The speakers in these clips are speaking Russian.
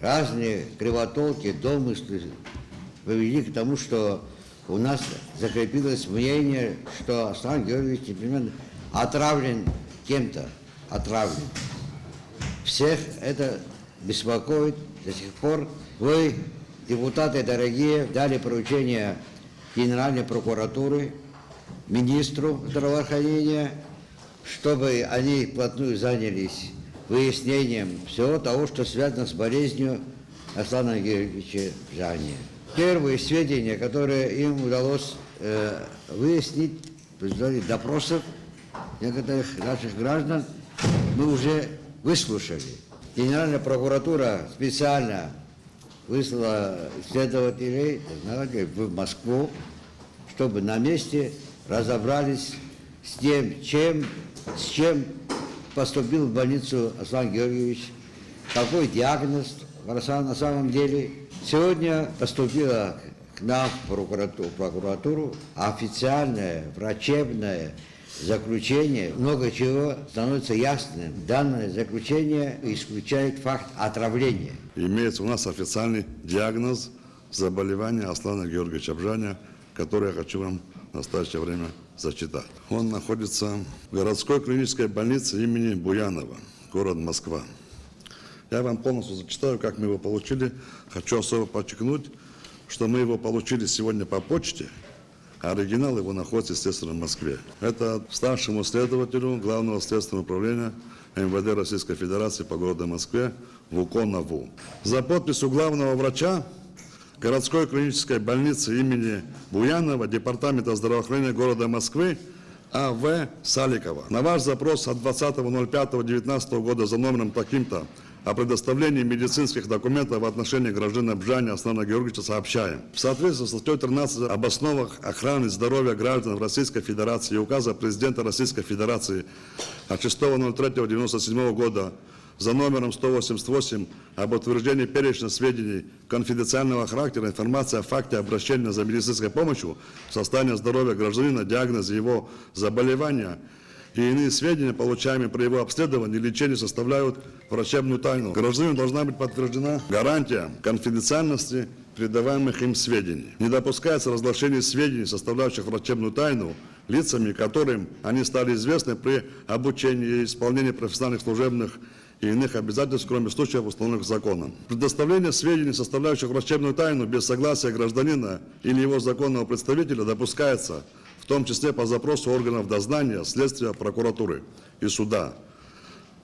разные кривотолки, домыслы привели к тому, что у нас закрепилось мнение, что Аслан Георгиевич непременно отравлен кем-то, отравлен. Всех это беспокоит до сих пор. Вы, депутаты дорогие, дали поручение Генеральной прокуратуры, министру здравоохранения, чтобы они вплотную занялись выяснением всего того, что связано с болезнью Аслана Георгиевича Бжания. Первые сведения, которые им удалось выяснить в результате допросов некоторых наших граждан, мы уже выслушали. Генеральная прокуратура специально выслала следователей в Москву, чтобы на месте разобрались с тем, с чем поступил в больницу Аслан Георгиевич, какой диагноз на самом деле. Сегодня поступило к нам в прокуратуру официальное врачебное заключение. Много чего становится ясным. Данное заключение исключает факт отравления. Имеется у нас официальный диагноз заболевания Аслана Георгиевича Бжания, который я хочу вам в настоящее время зачитать. Он находится в городской клинической больнице имени Буянова, город Москва. Я вам полностью зачитаю, как мы его получили. Хочу особо подчеркнуть, что мы его получили сегодня по почте, а оригинал его находится, естественно, в Москве. Это старшему следователю Главного следственного управления МВД Российской Федерации по городу Москве Вуконову. За подписью главного врача городской клинической больницы имени Буянова, Департамента здравоохранения города Москвы А.В. Саликова. На ваш запрос от 20.05.19 года за номером таким-то о предоставлении медицинских документов в отношении гражданина Бжания Аслана Георгиевича сообщаем. В соответствии со статьей 13 об основах охраны здоровья граждан в Российской Федерации и указа президента Российской Федерации от 6.03.1997 года за номером 188 об утверждении перечня сведений конфиденциального характера, информация о факте обращения за медицинской помощью, состояние здоровья гражданина, диагнозе его заболевания и иные сведения, получаемые при его обследовании и лечении, составляют врачебную тайну. Гражданину должна быть подтверждена гарантия конфиденциальности передаваемых им сведений. Не допускается разглашение сведений, составляющих врачебную тайну, лицами, которым они стали известны при обучении и исполнении профессиональных, служебных и иных обязательств, кроме случаев, установленных законом. Предоставление сведений, составляющих врачебную тайну, без согласия гражданина или его законного представителя допускается, в том числе по запросу органов дознания, следствия, прокуратуры и суда,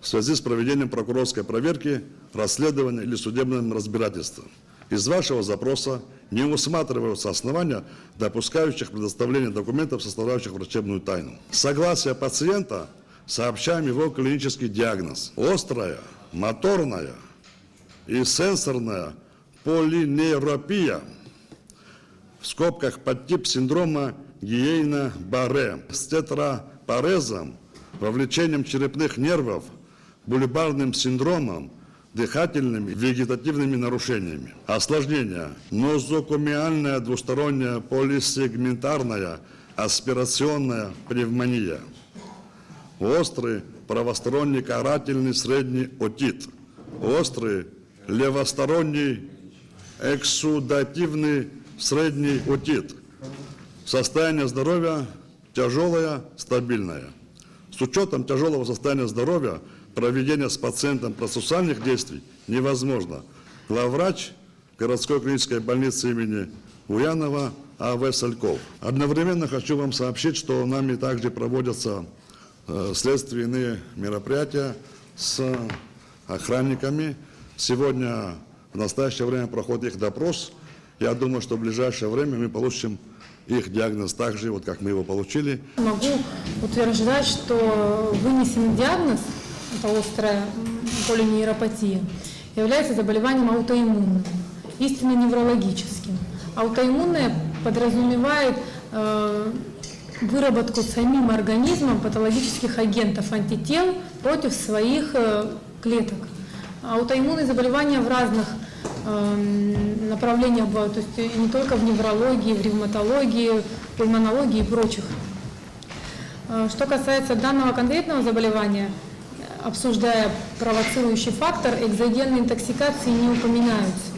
в связи с проведением прокурорской проверки, расследования или судебным разбирательством. Из вашего запроса не усматриваются основания, допускающих предоставление документов, составляющих врачебную тайну. Согласие пациента сообщаем его клинический диагноз. Острая, моторная и сенсорная полинейропия, в скобках подтип синдрома Гиейна-Барре, с тетрапарезом, вовлечением черепных нервов, бульбарным синдромом, дыхательными, вегетативными нарушениями. Осложнения. Нозокомиальная двусторонняя полисегментарная аспирационная пневмония. Острый правосторонний карательный средний отит. Острый левосторонний эксудативный средний отит. Состояние здоровья тяжелое, стабильное. С учетом тяжелого состояния здоровья проведение с пациентом процессуальных действий невозможно. Главврач городской клинической больницы имени Буянова А.В. Сальков. Одновременно хочу вам сообщить, что нами также проводятся следственные мероприятия с охранниками. Сегодня, в настоящее время, проходит их допрос. Я думаю, что в ближайшее время мы получим их диагноз так же, вот как мы его получили. Могу утверждать, что вынесенный диагноз, это острая полинейропатия, является заболеванием аутоиммунным, истинно неврологическим. Аутоиммунное подразумевает выработку самим организмом патологических агентов, антител против своих клеток. Аутоиммунные заболевания в разных направлениях бывают, то есть не только в неврологии, в ревматологии, пульмонологии и прочих. Что касается данного конкретного заболевания, обсуждая провоцирующий фактор, экзогенной интоксикации не упоминаются.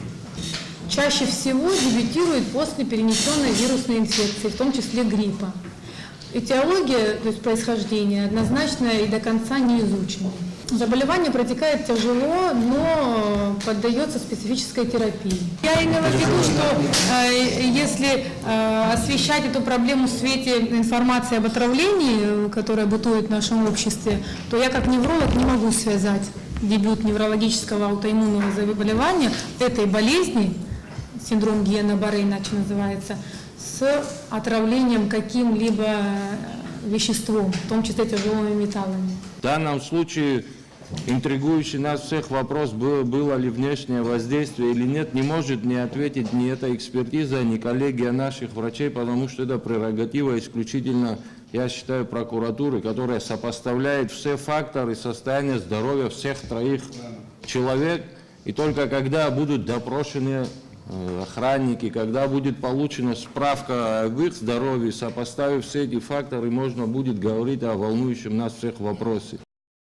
Чаще всего дебютирует после перенесенной вирусной инфекции, в том числе гриппа. Этиология, то есть происхождение, однозначно и до конца не изучена. Заболевание протекает тяжело, но поддается специфической терапии. Я имела в виду, что если освещать эту проблему в свете информации об отравлении, которая бытует в нашем обществе, то я как невролог не могу связать дебют неврологического аутоиммунного заболевания, этой болезни, синдром Гиена-Барре иначе называется, с отравлением каким-либо веществом, в том числе тяжелыми металлами. В данном случае интригующий нас всех вопрос, было ли внешнее воздействие или нет, не может не ответить ни эта экспертиза, ни коллегия наших врачей, потому что это прерогатива исключительно, я считаю, прокуратуры, которая сопоставляет все факторы состояния здоровья всех троих человек, и только когда будут допрошены охранники, когда будет получена справка об их здоровье, сопоставив все эти факторы, можно будет говорить о волнующем нас всех вопросе.